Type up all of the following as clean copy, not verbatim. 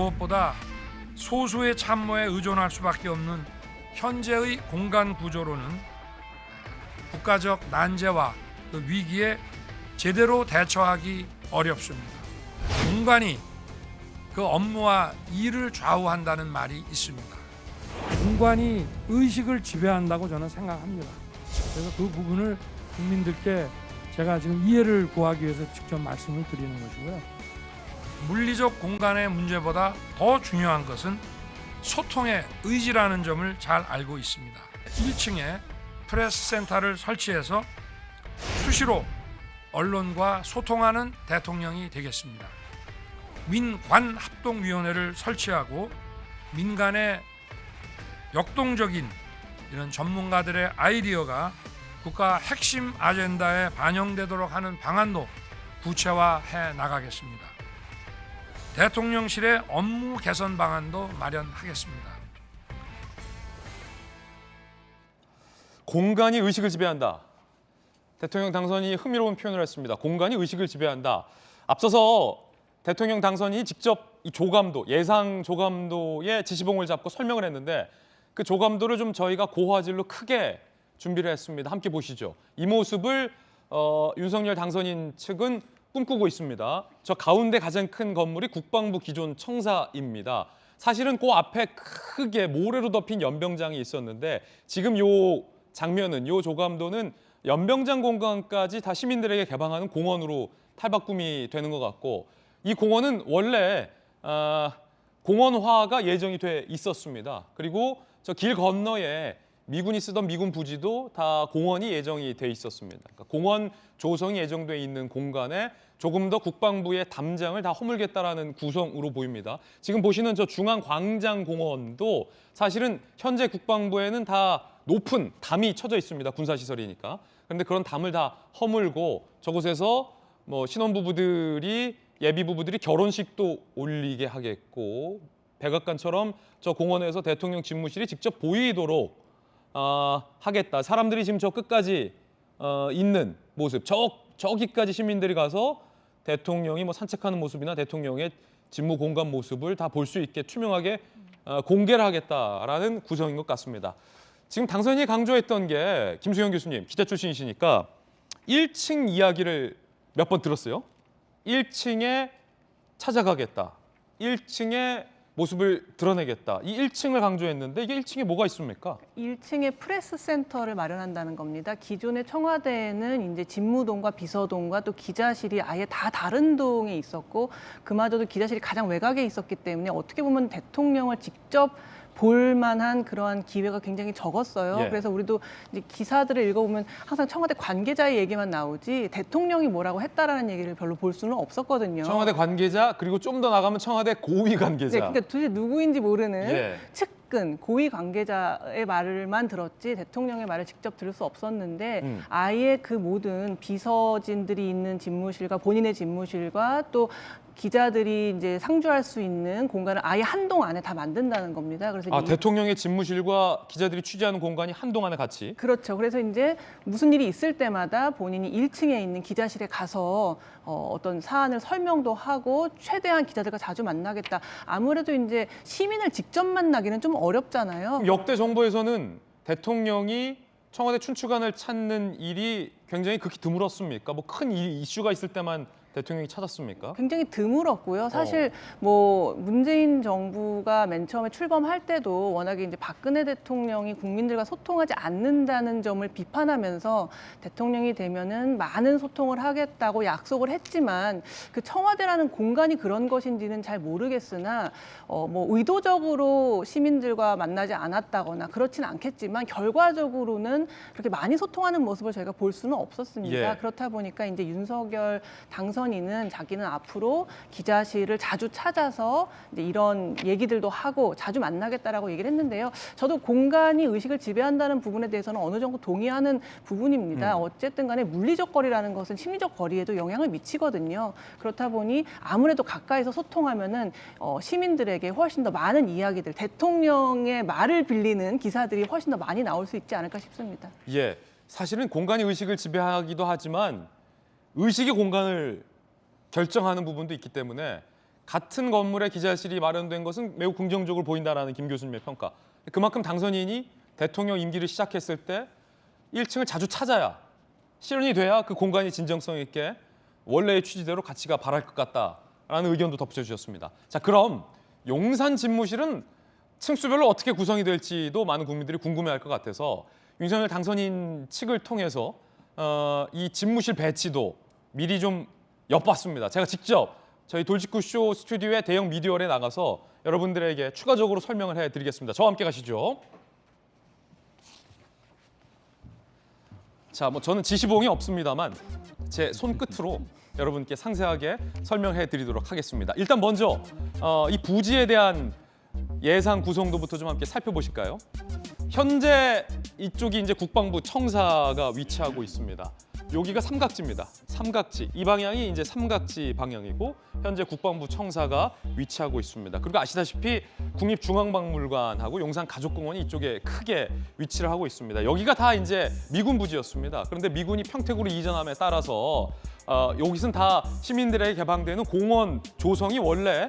무엇보다 소수의 참모에 의존할 수밖에 없는 현재의 공간 구조로는 국가적 난제와 그 위기에 제대로 대처하기 어렵습니다. 공간이 그 업무와 일을 좌우한다는 말이 있습니다. 공간이 의식을 지배한다고 저는 생각합니다. 그래서 그 부분을 국민들께 제가 지금 이해를 구하기 위해서 직접 말씀을 드리는 것이고요. 물리적 공간의 문제보다 더 중요한 것은 소통의 의지라는 점을 잘 알고 있습니다. 1층에 프레스센터를 설치해서 수시로 언론과 소통하는 대통령이 되겠습니다. 민관합동위원회를 설치하고 민간의 역동적인 이런 전문가들의 아이디어가 국가 핵심 아젠다에 반영되도록 하는 방안도 구체화해 나가겠습니다. 대통령실의 업무 개선 방안도 마련하겠습니다. 공간이 의식을 지배한다. 대통령 당선인이 흥미로운 표현을 했습니다. 공간이 의식을 지배한다. 앞서서 대통령 당선인이 직접 이 조감도, 예상 조감도의 지시봉을 잡고 설명을 했는데 그 조감도를 좀 저희가 고화질로 크게 준비를 했습니다. 함께 보시죠. 이 모습을 윤석열 당선인 측은 꿈꾸고 있습니다. 저 가운데 가장 큰 건물이 국방부 기존 청사입니다. 사실은 그 앞에 크게 모래로 덮인 연병장이 있었는데 지금 요 장면은, 요 조감도는 연병장 공간까지 다 시민들에게 개방하는 공원으로 탈바꿈이 되는 것 같고 이 공원은 원래 공원화가 예정이 돼 있었습니다. 그리고 저 길 건너에 미군이 쓰던 미군 부지도 다 공원이 예정이 돼 있었습니다. 그러니까 공원 조성이 예정돼 있는 공간에 조금 더 국방부의 담장을 다 허물겠다라는 구성으로 보입니다. 지금 보시는 저 중앙광장공원도 사실은 현재 국방부에는 다 높은 담이 쳐져 있습니다. 군사시설이니까. 그런데 그런 담을 다 허물고 저곳에서 뭐 신혼부부들이 예비부부들이 결혼식도 올리게 하겠고 백악관처럼 저 공원에서 대통령 집무실이 직접 보이도록 하겠다. 사람들이 지금 저 끝까지 있는 모습, 저기까지 시민들이 가서 대통령이 뭐 산책하는 모습이나 대통령의 집무 공간 모습을 다 볼 수 있게 투명하게 공개를 하겠다라는 구성인 것 같습니다. 지금 당선인이 강조했던 게 김수영 교수님, 기자 출신이시니까 1층 이야기를 몇 번 들었어요. 1층에 찾아가겠다. 1층에 모습을 드러내겠다. 이 1층을 강조했는데 이게 1층에 뭐가 있습니까? 1층에 프레스센터를 마련한다는 겁니다. 기존의 청와대에는 이제 집무동과 비서동과 또 기자실이 아예 다 다른 동에 있었고 그마저도 기자실이 가장 외곽에 있었기 때문에 어떻게 보면 대통령을 직접 볼 만한 그러한 기회가 굉장히 적었어요. 예. 그래서 우리도 이제 기사들을 읽어보면 항상 청와대 관계자의 얘기만 나오지 대통령이 뭐라고 했다라는 얘기를 별로 볼 수는 없었거든요. 청와대 관계자 그리고 좀 더 나가면 청와대 고위 관계자. 네, 그러니까 도대체 누구인지 모르는 예. 측근, 고위 관계자의 말만 들었지 대통령의 말을 직접 들을 수 없었는데 아예 그 모든 비서진들이 있는 집무실과 본인의 집무실과 또 기자들이 이제 상주할 수 있는 공간을 아예 한 동 안에 다 만든다는 겁니다. 그래서 대통령의 집무실과 기자들이 취재하는 공간이 한동 안에 같이. 그렇죠. 그래서 이제 무슨 일이 있을 때마다 본인이 1층에 있는 기자실에 가서 어떤 사안을 설명도 하고 최대한 기자들과 자주 만나겠다. 아무래도 이제 시민을 직접 만나기는 좀 어렵잖아요. 역대 정부에서는 대통령이 청와대 춘추관을 찾는 일이 굉장히 극히 드물었습니까? 뭐 큰 이슈가 있을 때만 대통령이 찾았습니까? 굉장히 드물었고요. 사실 뭐 문재인 정부가 맨 처음에 출범할 때도 워낙에 이제 박근혜 대통령이 국민들과 소통하지 않는다는 점을 비판하면서 대통령이 되면은 많은 소통을 하겠다고 약속을 했지만 그 청와대라는 공간이 그런 것인지는 잘 모르겠으나 뭐 의도적으로 시민들과 만나지 않았다거나 그렇지는 않겠지만 결과적으로는 그렇게 많이 소통하는 모습을 저희가 볼 수는 없었습니다. 예. 그렇다 보니까 이제 윤석열 당선인은 자기는 앞으로 기자실을 자주 찾아서 이제 이런 얘기들도 하고 자주 만나겠다라고 얘기를 했는데요. 저도 공간이 의식을 지배한다는 부분에 대해서는 어느 정도 동의하는 부분입니다. 어쨌든 간에 물리적 거리라는 것은 심리적 거리에도 영향을 미치거든요. 그렇다 보니 아무래도 가까이서 소통하면은 시민들에게 훨씬 더 많은 이야기들, 대통령의 말을 빌리는 기사들이 훨씬 더 많이 나올 수 있지 않을까 싶습니다. 예, 사실은 공간이 의식을 지배하기도 하지만 의식이 공간을 결정하는 부분도 있기 때문에 같은 건물에 기자실이 마련된 것은 매우 긍정적으로 보인다라는 김 교수님의 평가. 그만큼 당선인이 대통령 임기를 시작했을 때 1층을 자주 찾아야 실현이 돼야 그 공간이 진정성 있게 원래의 취지대로 가치가 발할 것 같다라는 의견도 덧붙여주셨습니다. 자, 그럼 용산 집무실은 층수별로 어떻게 구성이 될지도 많은 국민들이 궁금해할 것 같아서 윤석열 당선인 측을 통해서 이 집무실 배치도 미리 좀 엿봤습니다. 제가 직접 저희 돌직구쇼 스튜디오의 대형 미디어홀에 나가서 여러분들에게 추가적으로 설명을 해드리겠습니다. 저와 함께 가시죠. 자, 뭐 저는 지시봉이 없습니다만 제 손끝으로 여러분께 상세하게 설명해 드리도록 하겠습니다. 일단 먼저 이 부지에 대한 예상 구성도부터 좀 함께 살펴보실까요? 현재 이쪽이 이제 국방부 청사가 위치하고 있습니다. 여기가 삼각지입니다. 삼각지. 이 방향이 이제 삼각지 방향이고 현재 국방부 청사가 위치하고 있습니다. 그리고 아시다시피 국립중앙박물관하고 용산가족공원이 이쪽에 크게 위치를 하고 있습니다. 여기가 다 이제 미군 부지였습니다. 그런데 미군이 평택으로 이전함에 따라서 여기선 다 시민들에게 개방되는 공원 조성이 원래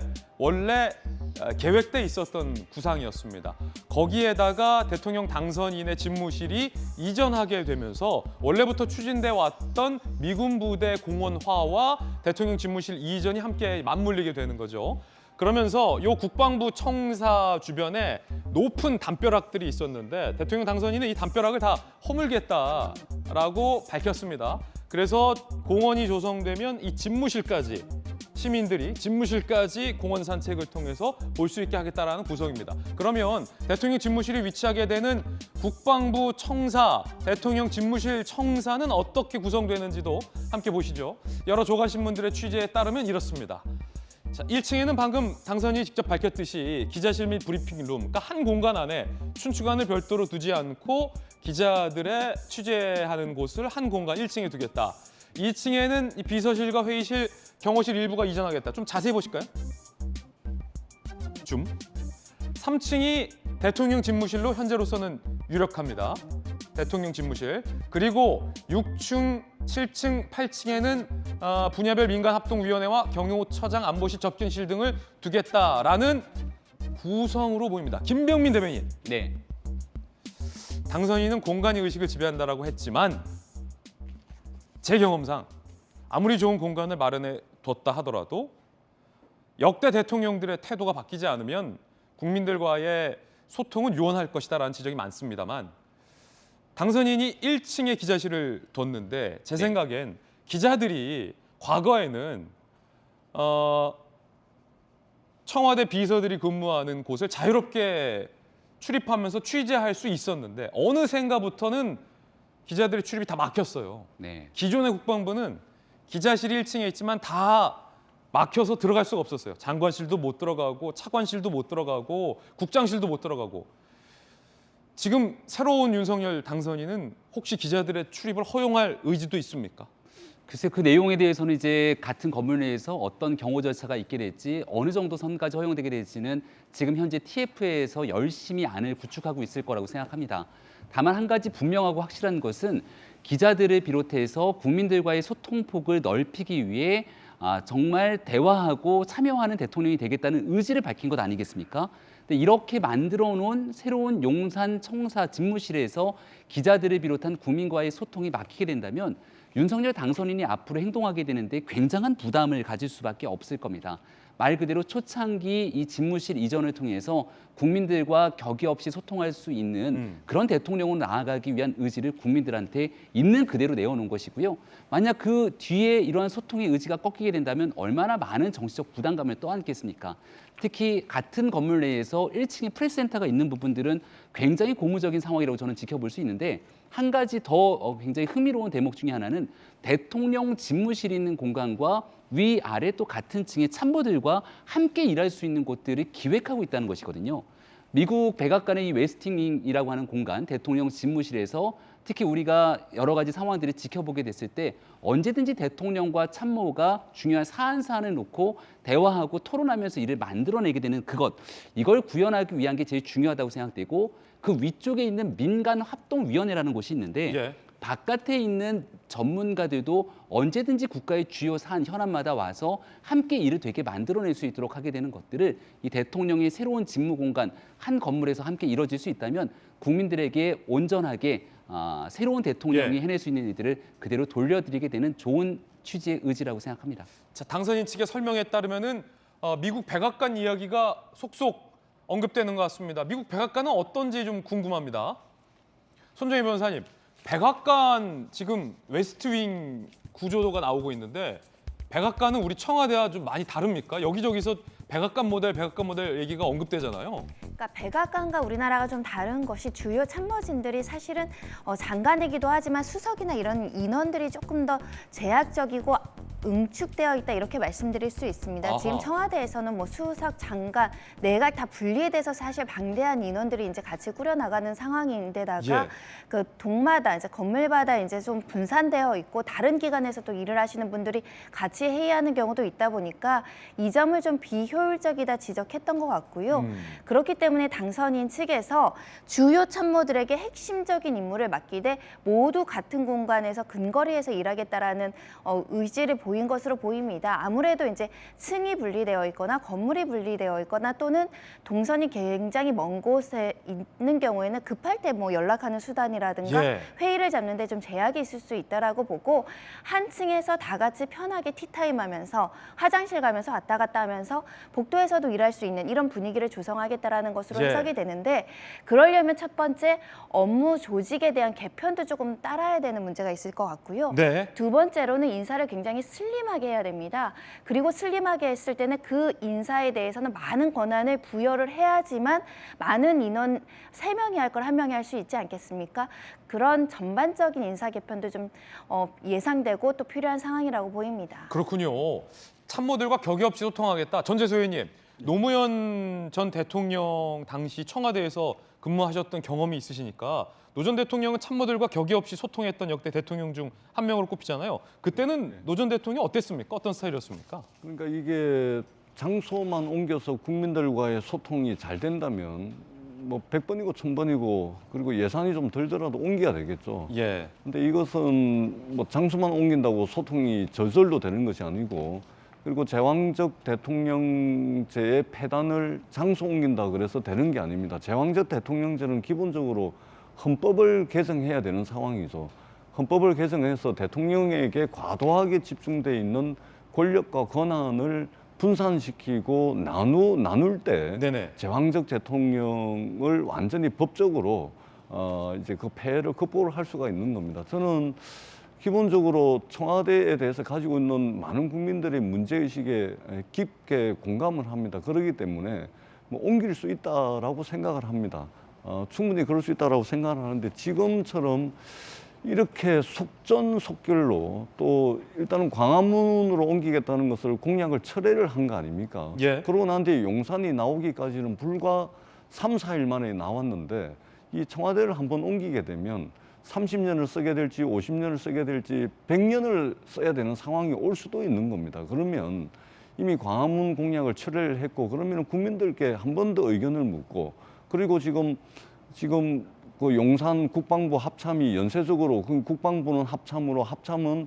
계획돼 있었던 구상이었습니다. 거기에다가 대통령 당선인의 집무실이 이전하게 되면서 원래부터 추진돼 왔던 미군 부대 공원화와 대통령 집무실 이전이 함께 맞물리게 되는 거죠. 그러면서 이 국방부 청사 주변에 높은 담벼락들이 있었는데 대통령 당선인은 이 담벼락을 다 허물겠다라고 밝혔습니다. 그래서 공원이 조성되면 이 집무실까지 시민들이 집무실까지 공원 산책을 통해서 볼 수 있게 하겠다라는 구성입니다. 그러면 대통령 집무실이 위치하게 되는 국방부 청사, 대통령 집무실 청사는 어떻게 구성되는지도 함께 보시죠. 여러 조간신문들의 취재에 따르면 이렇습니다. 자, 1층에는 방금 당선인이 직접 밝혔듯이 기자실 및 브리핑룸, 그러니까 한 공간 안에 춘추관을 별도로 두지 않고 기자들의 취재하는 곳을 한 공간 1층에 두겠다. 2층에는 이 비서실과 회의실, 경호실 일부가 이전하겠다. 좀 자세히 보실까요? 줌. 3층이 대통령 집무실로 현재로서는 유력합니다. 대통령 집무실. 그리고 6층, 7층, 8층에는 분야별 민간합동위원회와 경호처장 안보실 접견실 등을 두겠다라는 구성으로 보입니다. 김병민 대변인. 네. 당선인은 공간의 의식을 지배한다라고 했지만 제 경험상 아무리 좋은 공간을 마련해 뒀다 하더라도 역대 대통령들의 태도가 바뀌지 않으면 국민들과의 소통은 유언할 것이다라는 지적이 많습니다만 당선인이 1층에 기자실을 뒀는데 제 생각엔 기자들이 과거에는 청와대 비서들이 근무하는 곳을 자유롭게 출입하면서 취재할 수 있었는데 어느샌가부터는 기자들의 출입이 다 막혔어요. 네. 기존의 국방부는 기자실이 1층에 있지만 다 막혀서 들어갈 수가 없었어요. 장관실도 못 들어가고 차관실도 못 들어가고 국장실도 못 들어가고. 지금 새로운 윤석열 당선인은 혹시 기자들의 출입을 허용할 의지도 있습니까? 글쎄 그 내용에 대해서는 이제 같은 건물 내에서 어떤 경호 절차가 있게 될지 어느 정도 선까지 허용되게 될지는 지금 현재 TF에서 열심히 안을 구축하고 있을 거라고 생각합니다. 다만 한 가지 분명하고 확실한 것은 기자들을 비롯해서 국민들과의 소통폭을 넓히기 위해 정말 대화하고 참여하는 대통령이 되겠다는 의지를 밝힌 것 아니겠습니까? 근데 이렇게 만들어 놓은 새로운 용산 청사 집무실에서 기자들을 비롯한 국민과의 소통이 막히게 된다면 윤석열 당선인이 앞으로 행동하게 되는데 굉장한 부담을 가질 수밖에 없을 겁니다. 말 그대로 초창기 이 집무실 이전을 통해서 국민들과 격의 없이 소통할 수 있는 그런 대통령으로 나아가기 위한 의지를 국민들한테 있는 그대로 내어놓은 것이고요. 만약 그 뒤에 이러한 소통의 의지가 꺾이게 된다면 얼마나 많은 정치적 부담감을 떠안겠습니까? 특히 같은 건물 내에서 1층에 프레스센터가 있는 부분들은 굉장히 고무적인 상황이라고 저는 지켜볼 수 있는데 한 가지 더 굉장히 흥미로운 대목 중에 하나는 대통령 집무실이 있는 공간과 위아래 또 같은 층의 참모들과 함께 일할 수 있는 곳들을 기획하고 있다는 것이거든요. 미국 백악관의 이 웨스팅윙이라고 하는 공간, 대통령 집무실에서 특히 우리가 여러 가지 상황들을 지켜보게 됐을 때 언제든지 대통령과 참모가 중요한 사안을 놓고 대화하고 토론하면서 일을 만들어내게 되는 그것, 이걸 구현하기 위한 게 제일 중요하다고 생각되고 그 위쪽에 있는 민간합동위원회라는 곳이 있는데 바깥에 있는 전문가들도 언제든지 국가의 주요 사안 현안마다 와서 함께 일을 되게 만들어낼 수 있도록 하게 되는 것들을 이 대통령의 새로운 직무 공간 한 건물에서 함께 이뤄질 수 있다면 국민들에게 온전하게 새로운 대통령이 예. 해낼 수 있는 일들을 그대로 돌려드리게 되는 좋은 취지의 의지라고 생각합니다. 자, 당선인 측의 설명에 따르면은 미국 백악관 이야기가 속속 언급되는 것 같습니다. 미국 백악관은 어떤지 좀 궁금합니다. 손정희 변호사님, 백악관 지금 웨스트윙 구조가 나오고 있는데 백악관은 우리 청와대와 좀 많이 다릅니까? 여기저기서 백악관 모델 얘기가 언급되잖아요. 그러니까 백악관과 우리나라가 좀 다른 것이 주요 참모진들이 사실은 장관이기도 하지만 수석이나 이런 인원들이 조금 더 제약적이고 응축되어 있다 이렇게 말씀드릴 수 있습니다. 아하. 지금 청와대에서는 뭐 수석, 장관, 내각 다 분리돼서 사실 방대한 인원들이 이제 같이 꾸려나가는 상황인데다가 예. 그 동마다 이제 건물마다 이제 좀 분산되어 있고 다른 기관에서 또 일을 하시는 분들이 같이 회의하는 경우도 있다 보니까 이 점을 좀 비효율적이다 지적했던 것 같고요. 그렇기 때문에 당선인 측에서 주요 참모들에게 핵심적인 임무를 맡기되 모두 같은 공간에서 근거리에서 일하겠다라는 의지를 보인 것으로 보입니다. 아무래도 이제 층이 분리되어 있거나 건물이 분리되어 있거나 또는 동선이 굉장히 먼 곳에 있는 경우에는 급할 때 뭐 연락하는 수단이라든가 예. 회의를 잡는데 좀 제약이 있을 수 있다라고 보고 한 층에서 다 같이 편하게 티타임 하면서 화장실 가면서 왔다 갔다 하면서 복도에서도 일할 수 있는 이런 분위기를 조성하겠다라는 것으로 예. 해석이 되는데 그러려면 첫 번째 업무 조직에 대한 개편도 조금 따라야 되는 문제가 있을 것 같고요. 네. 두 번째로는 인사를 굉장히 슬림하게 해야 됩니다. 그리고 슬림하게 했을 때는 그 인사에 대해서는 많은 권한을 부여를 해야지만 많은 인원 3명이 할 걸 1명이 할 수 있지 않겠습니까? 그런 전반적인 인사 개편도 좀 예상되고 또 필요한 상황이라고 보입니다. 그렇군요. 참모들과 격의 없이 소통하겠다. 전재수 의원님, 노무현 전 대통령 당시 청와대에서 근무하셨던 경험이 있으시니까 노 전 대통령은 참모들과 격의 없이 소통했던 역대 대통령 중 한 명으로 꼽히잖아요. 그때는 노 전 대통령이 어땠습니까? 어떤 스타일이었습니까? 그러니까 이게 장소만 옮겨서 국민들과의 소통이 잘 된다면 뭐 100번이고 1000번이고 그리고 예산이 좀 들더라도 옮겨야 되겠죠. 예. 근데 이것은 뭐 장소만 옮긴다고 소통이 저절로 되는 것이 아니고 그리고 제왕적 대통령제의 폐단을 장소 옮긴다 그래서 되는 게 아닙니다. 제왕적 대통령제는 기본적으로 헌법을 개정해야 되는 상황이죠. 헌법을 개정해서 대통령에게 과도하게 집중돼 있는 권력과 권한을 분산시키고 나눌 때 네네. 제왕적 대통령을 완전히 법적으로 이제 그 폐해를 극복을 할 수가 있는 겁니다. 저는 기본적으로 청와대에 대해서 가지고 있는 많은 국민들의 문제의식에 깊게 공감을 합니다. 그렇기 때문에 뭐 옮길 수 있다라고 생각을 합니다. 충분히 그럴 수 있다라고 생각을 하는데 지금처럼 이렇게 속전속결로 또 일단은 광화문으로 옮기겠다는 것을 공약을 철회를 한 거 아닙니까? 예. 그러고 난 뒤에 용산이 나오기까지는 불과 3, 4일 만에 나왔는데 이 청와대를 한번 옮기게 되면 30년을 쓰게 될지 50년을 쓰게 될지 100년을 써야 되는 상황이 올 수도 있는 겁니다. 그러면 이미 광화문 공약을 철회를 했고 그러면 국민들께 한 번 더 의견을 묻고 그리고 지금 그 용산 국방부 합참이 연쇄적으로 그 국방부는 합참은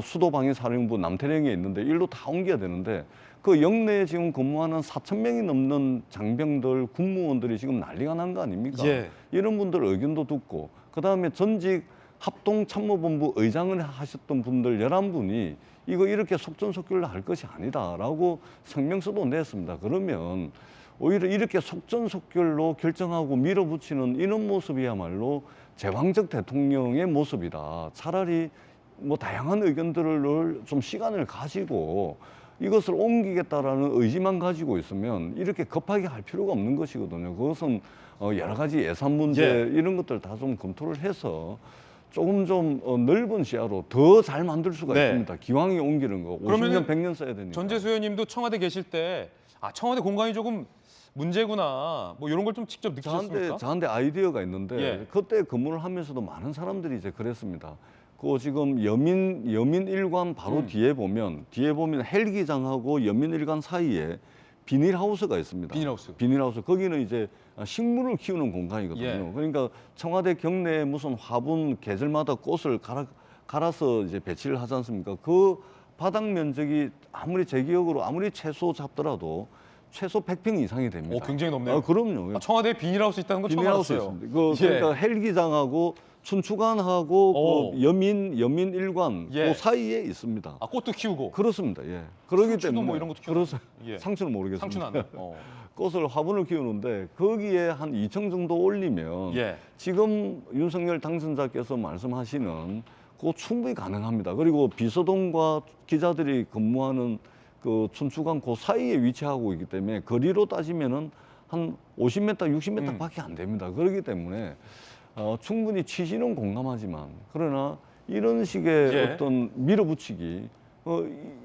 수도방위사령부 남태령에 있는데 일로 다 옮겨야 되는데 그 영내에 지금 근무하는 4,000명이 넘는 장병들, 군무원들이 지금 난리가 난 거 아닙니까? 예. 이런 분들 의견도 듣고 그다음에 전직 합동참모본부 의장을 하셨던 분들 11분이 이거 이렇게 속전속결로 할 것이 아니다라고 성명서도 냈습니다. 그러면 오히려 이렇게 속전속결로 결정하고 밀어붙이는 이런 모습이야말로 제왕적 대통령의 모습이다. 차라리 뭐 다양한 의견들을 좀 시간을 가지고 이것을 옮기겠다라는 의지만 가지고 있으면 이렇게 급하게 할 필요가 없는 것이거든요. 그것은 여러 가지 예산 문제 예. 이런 것들 다 좀 검토를 해서 조금 좀 넓은 시야로 더 잘 만들 수가 네. 있습니다. 기왕에 옮기는 거 50년, 100년 써야 되니까. 전재수 의원님도 청와대 계실 때 청와대 공간이 조금 문제구나 뭐 이런 걸 좀 직접 느끼셨습니까? 저한테 아이디어가 있는데 예. 그때 근무를 하면서도 많은 사람들이 이제 그랬습니다. 그 지금 여민 1관 바로 뒤에 보면 헬기장하고 여민 1관 사이에 비닐하우스가 있습니다. 비닐하우스. 비닐하우스. 거기는 이제 식물을 키우는 공간이거든요. 예. 그러니까 청와대 경내에 무슨 화분 계절마다 꽃을 갈아서 이제 배치를 하지 않습니까? 그 바닥 면적이 아무리 제 기억으로 아무리 최소 잡더라도 최소 100평 이상이 됩니다. 굉장히 높네요. 그럼요. 청와대에 비닐하우스 있다는 거 처음 비닐하우스 알았어요. 있습니다. 그러니까 헬기장하고 춘추관하고 그 연민 일관 예. 그 사이에 있습니다. 꽃도 키우고. 그렇습니다. 예. 그러기 상추도 때문에 뭐 이런 것도 키우고. 그렇죠. 상추는 모르겠습니다. 상추는 안. 꽃을 화분을 키우는데 거기에 한 2층 정도 올리면 예. 지금 윤석열 당선자께서 말씀하시는 그거 충분히 가능합니다. 그리고 비서동과 기자들이 근무하는 그 춘추관 그 사이에 위치하고 있기 때문에 거리로 따지면은 한 50m, 60m밖에 안 됩니다. 그렇기 때문에 충분히 취지는 공감하지만 그러나 이런 식의 예. 어떤 밀어붙이기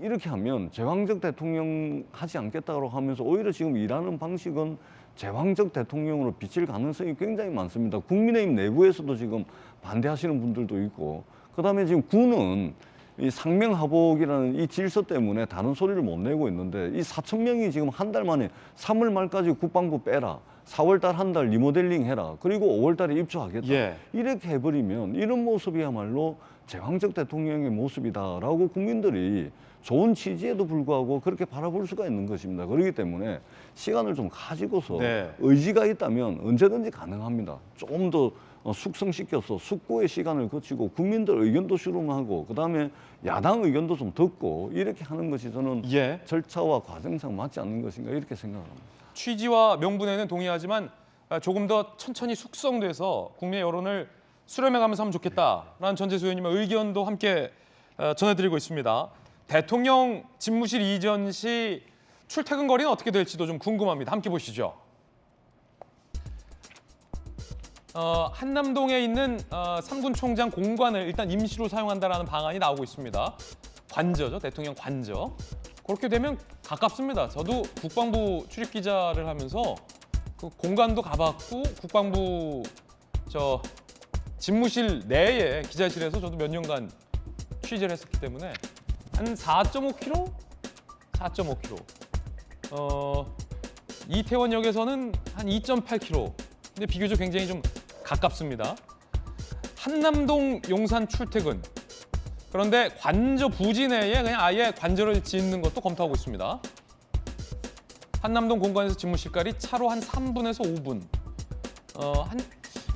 이렇게 하면 제왕적 대통령 하지 않겠다고 하면서 오히려 지금 일하는 방식은 제왕적 대통령으로 비칠 가능성이 굉장히 많습니다. 국민의힘 내부에서도 지금 반대하시는 분들도 있고 그다음에 지금 군은 이 상명하복이라는 이 질서 때문에 다른 소리를 못 내고 있는데 이 4천 명이 지금 한 달 만에 3월 말까지 국방부 빼라. 4월 달 한 달 리모델링 해라. 그리고 5월 달에 입주하겠다. 예. 이렇게 해버리면 이런 모습이야말로 제왕적 대통령의 모습이다라고 국민들이 좋은 취지에도 불구하고 그렇게 바라볼 수가 있는 것입니다. 그렇기 때문에 시간을 좀 가지고서 네. 의지가 있다면 언제든지 가능합니다. 조금 더 숙성시켜서 숙고의 시간을 거치고 국민들 의견도 수렴하고 그다음에 야당 의견도 좀 듣고 이렇게 하는 것이 저는 예. 절차와 과정상 맞지 않는 것인가 이렇게 생각합니다. 취지와 명분에는 동의하지만 조금 더 천천히 숙성돼서 국민의 여론을 수렴해가면서 하면 좋겠다라는 전재수 의원님의 의견도 함께 전해드리고 있습니다. 대통령 집무실 이전 시 출퇴근 거리는 어떻게 될지도 좀 궁금합니다. 함께 보시죠. 한남동에 있는 3군 총장 공관을 일단 임시로 사용한다라는 방안이 나오고 있습니다. 관저죠, 대통령 관저. 그렇게 되면 가깝습니다. 저도 국방부 출입 기자를 하면서 그 공관도 가봤고 국방부 집무실 내에 기자실에서 저도 몇 년간 취재를 했었기 때문에 한 4.5km? 4.5km. 이태원역에서는 한 2.8km. 근데 비교적 굉장히 좀 가깝습니다. 한남동 용산 출퇴근. 그런데 관저 부지 내에 그냥 아예 관저를 짓는 것도 검토하고 있습니다. 한남동 공관에서 집무실까지 차로 한 3분에서 5분. 한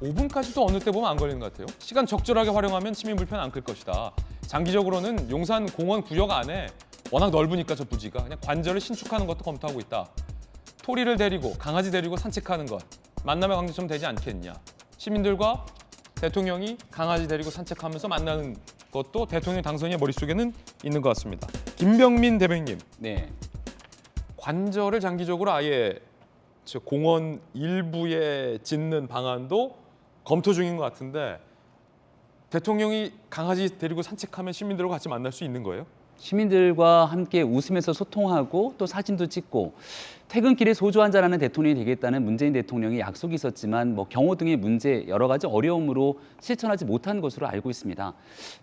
5분까지도 어느 때 보면 안 걸리는 것 같아요. 시간 적절하게 활용하면 시민 불편 안 클 것이다. 장기적으로는 용산 공원 구역 안에 워낙 넓으니까 저 부지가 그냥 관저를 신축하는 것도 검토하고 있다. 토리를 데리고 강아지 데리고 산책하는 것 만남의 광장처럼 되지 않겠냐. 시민들과 대통령이 강아지 데리고 산책하면서 만나는 것도 대통령 당선인의 머릿속에는 있는 것 같습니다. 김병민 대변인님. 네. 관저를 장기적으로 아예 공원 일부에 짓는 방안도 검토 중인 것 같은데 대통령이 강아지 데리고 산책하면 시민들과 같이 만날 수 있는 거예요? 시민들과 함께 웃으면서 소통하고 또 사진도 찍고 퇴근길에 소주 한잔하는 대통령이 되겠다는 문재인 대통령의 약속이 있었지만 경호 등의 문제 여러 가지 어려움으로 실천하지 못한 것으로 알고 있습니다.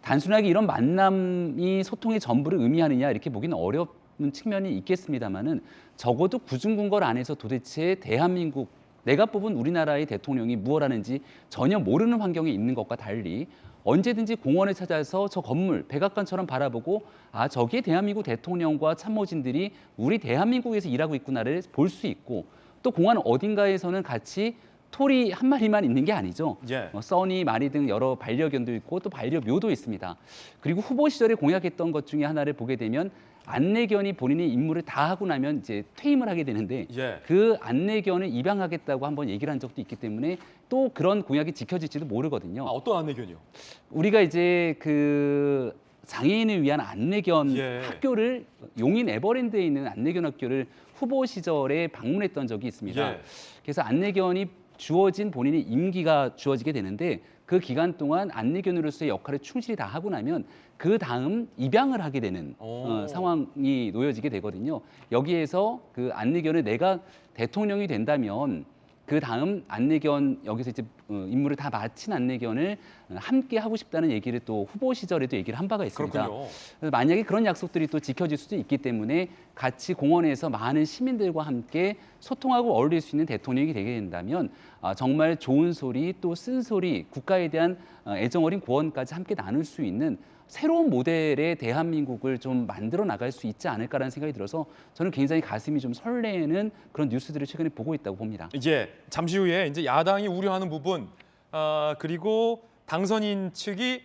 단순하게 이런 만남이 소통의 전부를 의미하느냐 이렇게 보기는 어려운 측면이 있겠습니다만은 적어도 구중궁궐 안에서 도대체 대한민국 내가 뽑은 우리나라의 대통령이 무엇 하는지 전혀 모르는 환경에 있는 것과 달리 언제든지 공원을 찾아서 저 건물 백악관처럼 바라보고 아 저기에 대한민국 대통령과 참모진들이 우리 대한민국에서 일하고 있구나를 볼 수 있고 또 공원 어딘가에서는 같이 토리 한 마리만 있는 게 아니죠. 예. 써니, 마리 등 여러 반려견도 있고 또 반려묘도 있습니다. 그리고 후보 시절에 공약했던 것 중에 하나를 보게 되면 안내견이 본인의 임무를 다 하고 나면 이제 퇴임을 하게 되는데 예. 그 안내견을 입양하겠다고 한번 얘기를 한 적도 있기 때문에 또 그런 공약이 지켜질지도 모르거든요. 어떤 안내견이요? 우리가 이제 그 장애인을 위한 안내견 예. 학교를 용인 에버랜드에 있는 안내견 학교를 후보 시절에 방문했던 적이 있습니다. 예. 그래서 안내견이 주어진 본인의 임기가 주어지게 되는데 그 기간 동안 안내견으로서의 역할을 충실히 다 하고 나면 그 다음 입양을 하게 되는 상황이 놓여지게 되거든요. 여기에서 그 안내견을 내가 대통령이 된다면 그 다음 안내견 여기서 이제 임무를 다 마친 안내견을 함께 하고 싶다는 얘기를 또 후보 시절에도 얘기를 한 바가 있습니다. 그렇군요. 그래서 만약에 그런 약속들이 또 지켜질 수도 있기 때문에 같이 공원에서 많은 시민들과 함께 소통하고 어울릴 수 있는 대통령이 되게 된다면 정말 좋은 소리 또 쓴소리 국가에 대한 애정 어린 고언까지 함께 나눌 수 있는 새로운 모델의 대한민국을 좀 만들어 나갈 수 있지 않을까라는 생각이 들어서 저는 굉장히 가슴이 좀 설레는 그런 뉴스들을 최근에 보고 있다고 봅니다. 이제 잠시 후에 이제 야당이 우려하는 부분 그리고 당선인 측이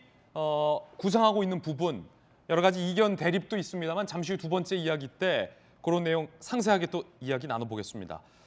구상하고 있는 부분 여러 가지 이견 대립도 있습니다만 잠시 후 두 번째 이야기 때 그런 내용 상세하게 또 이야기 나눠보겠습니다.